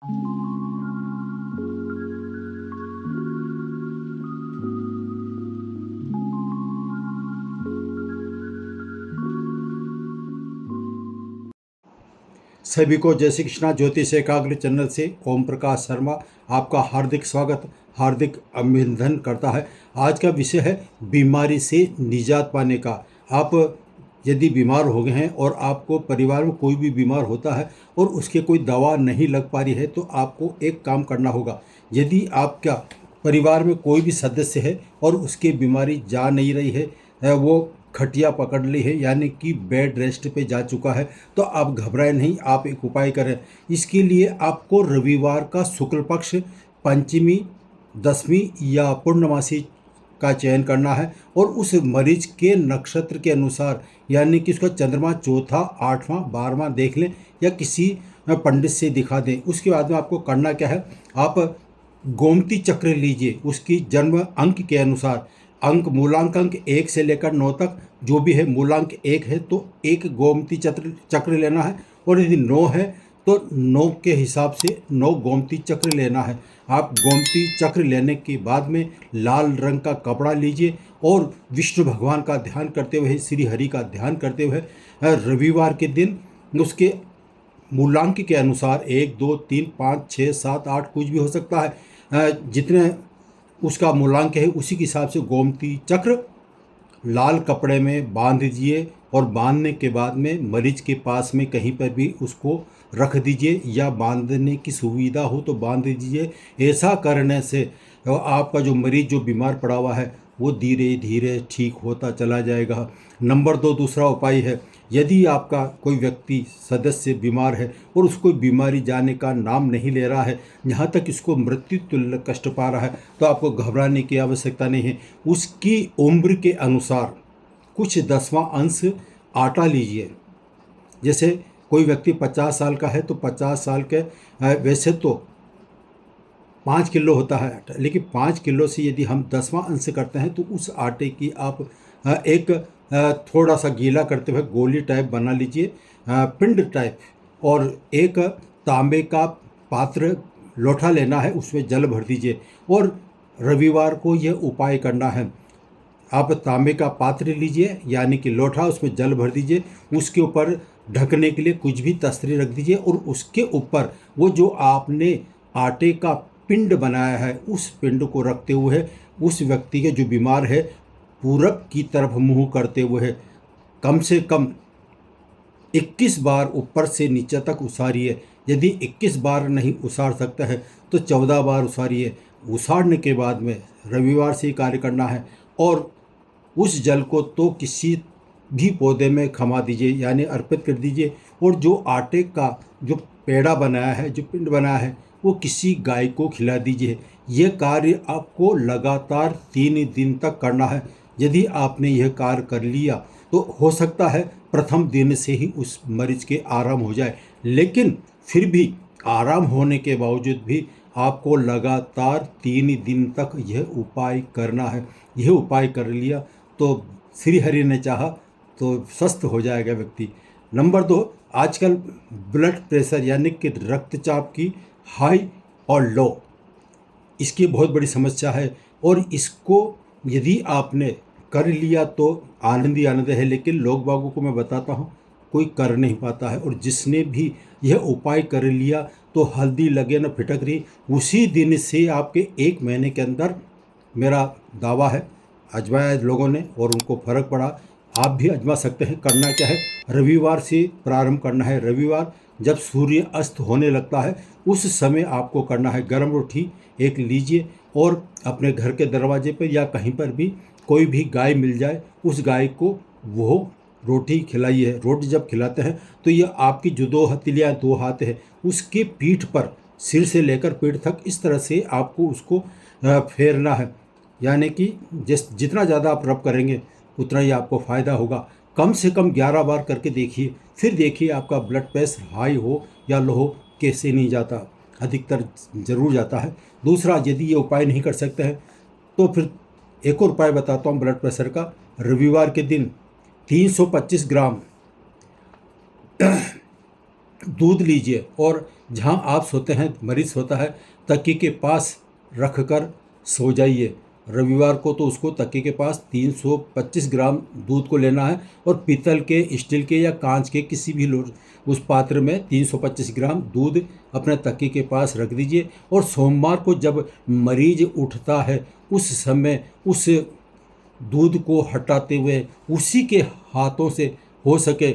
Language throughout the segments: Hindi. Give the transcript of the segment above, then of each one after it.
सभी को जय श्री कृष्णा ज्योतिष एकाग्र चैनल से ओम प्रकाश शर्मा आपका हार्दिक स्वागत, हार्दिक अभिनंदन करता है। आज का विषय है बीमारी से निजात पाने का। आप यदि बीमार हो गए हैं और आपको परिवार में कोई भी बीमार होता है और उसके कोई दवा नहीं लग पा रही है, तो आपको एक काम करना होगा। यदि आपका परिवार में कोई भी सदस्य है और उसकी बीमारी जा नहीं रही है, वो खटिया पकड़ ली है यानी कि बेड रेस्ट पे जा चुका है, तो आप घबराएं नहीं, आप एक उपाय करें। इसके लिए आपको रविवार का शुक्ल पक्ष, पंचमी, दसवीं या पूर्णमासी का चयन करना है और उस मरीज के नक्षत्र के अनुसार यानी कि उसका चंद्रमा चौथा, आठवां, 12वां देख लें या किसी पंडित से दिखा दें। उसके बाद में आपको करना क्या है, आप गोमती चक्र लीजिए। उसकी जन्म अंक के अनुसार अंक, मूलांक अंक 1 से लेकर 9 तक जो भी है, मूलांक 1 है तो एक गोमती चक्र लेना है, और यदि 9 है तो 9 के हिसाब से 9 गोमती चक्र लेना है। आप गोमती चक्र लेने के बाद में लाल रंग का कपड़ा लीजिए और विष्णु भगवान का ध्यान करते हुए, श्री हरि का ध्यान करते हुए, रविवार के दिन उसके मूलांक के अनुसार 1, 2, 3, 5, 6, 7, 8 कुछ भी हो सकता है, जितने उसका मूलांक है उसी के हिसाब से गोमती चक्र लाल कपड़े में बांध दीजिए। और बांधने के बाद में मरीज के पास में कहीं पर भी उसको रख दीजिए, या बांधने की सुविधा हो तो बांध दीजिए। ऐसा करने से आपका जो मरीज जो बीमार पड़ा हुआ है वो धीरे धीरे ठीक होता चला जाएगा। नंबर 2 दूसरा उपाय है, यदि आपका कोई व्यक्ति सदस्य बीमार है और उसको बीमारी जाने का नाम नहीं ले रहा है, यहाँ तक इसको मृत्यु तुल्य कष्ट पा रहा है, तो आपको घबराने की आवश्यकता नहीं है। उसकी उम्र के अनुसार कुछ 10वां अंश आटा लीजिए। जैसे कोई व्यक्ति 50 साल का है तो 50 साल के वैसे तो 5 किलो होता है आटा, लेकिन 5 किलो से यदि हम 10वां अंश करते हैं तो उस आटे की आप एक थोड़ा सा गीला करते हुए गोली टाइप बना लीजिए, पिंड टाइप, और एक तांबे का पात्र लोटा लेना है, उसमें जल भर दीजिए। और रविवार को यह उपाय करना है। आप तांबे का पात्र लीजिए यानी कि लोटा, उसमें जल भर दीजिए, उसके ऊपर ढकने के लिए कुछ भी तस्तरी रख दीजिए, और उसके ऊपर वो जो आपने आटे का पिंड बनाया है उस पिंड को रखते हुए उस व्यक्ति के जो बीमार है पूरब की तरफ मुंह करते हुए कम से कम 21 बार ऊपर से नीचे तक उसारिए। यदि 21 बार नहीं उसार सकता है तो 14 बार उसारिए। उसारने के बाद में रविवार से ही कार्य करना है, और उस जल को तो किसी भी पौधे में खमा दीजिए यानी अर्पित कर दीजिए। और जो आटे का जो पेड़ा बनाया है, जो पिंड बनाया है, वो किसी गाय को खिला दीजिए। यह कार्य आपको लगातार 3 दिन तक करना है। यदि आपने यह कार्य कर लिया तो हो सकता है प्रथम दिन से ही उस मरीज के आराम हो जाए, लेकिन फिर भी आराम होने के बावजूद भी आपको लगातार 3 दिन तक यह उपाय करना है। यह उपाय कर लिया तो श्री हरि ने चाहा तो स्वस्थ हो जाएगा व्यक्ति। नंबर 2, आजकल ब्लड प्रेशर यानी कि रक्तचाप की हाई और लो, इसकी बहुत बड़ी समस्या है, और इसको यदि आपने कर लिया तो आनंद ही आनंद है, लेकिन लोग बागों को मैं बताता हूँ कोई कर नहीं पाता है। और जिसने भी यह उपाय कर लिया तो हल्दी लगे न फिटक रही, उसी दिन से आपके 1 महीने के अंदर, मेरा दावा है, आजमाया लोगों ने और उनको फ़र्क पड़ा। आप भी आजमा सकते हैं। करना क्या है, रविवार से प्रारंभ करना है। रविवार जब सूर्य अस्त होने लगता है उस समय आपको करना है। गर्म रोटी एक लीजिए और अपने घर के दरवाजे पर या कहीं पर भी कोई भी गाय मिल जाए उस गाय को वो रोटी खिलाइए। रोटी जब खिलाते हैं तो ये आपकी जो 2 हथेलियाँ, 2 हाथ है, उसके पीठ पर, सिर से लेकर पीठ तक इस तरह से आपको उसको फेरना है। यानी कि जितना ज़्यादा आप रब करेंगे उतना ही आपको फ़ायदा होगा। कम से कम 11 बार करके देखिए, फिर देखिए आपका ब्लड प्रेशर हाई हो या लो हो, कैसे नहीं जाता, अधिकतर ज़रूर जाता है। दूसरा, यदि ये उपाय नहीं कर सकते हैं तो फिर एक और उपाय बताता हूँ ब्लड प्रेशर का। रविवार के दिन 325 ग्राम दूध लीजिए और जहाँ आप सोते हैं, मरीज सोता है, तकिए के पास रख कर सो जाइए। रविवार को तो उसको तकिए के पास 325 ग्राम दूध को लेना है और पीतल के, स्टील के या कांच के किसी भी उस पात्र में 325 ग्राम दूध अपने तकिए के पास रख दीजिए। और सोमवार को जब मरीज उठता है उस समय उस दूध को हटाते हुए उसी के हाथों से हो सके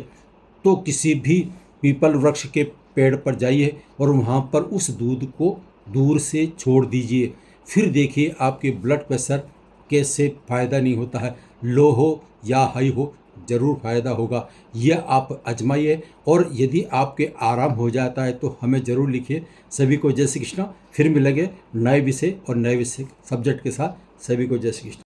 तो किसी भी पीपल वृक्ष के पेड़ पर जाइए और वहाँ पर उस दूध को दूर से छोड़ दीजिए। फिर देखिए आपके ब्लड प्रेशर कैसे फ़ायदा नहीं होता है, लो हो या हाई हो, ज़रूर फ़ायदा होगा। यह आप आजमाइए और यदि आपके आराम हो जाता है तो हमें ज़रूर लिखिए। सभी को जय श्री कृष्णा। फिर मिलेंगे नए विषय और नए विषय सब्जेक्ट के साथ। सभी को जय श्री कृष्ण।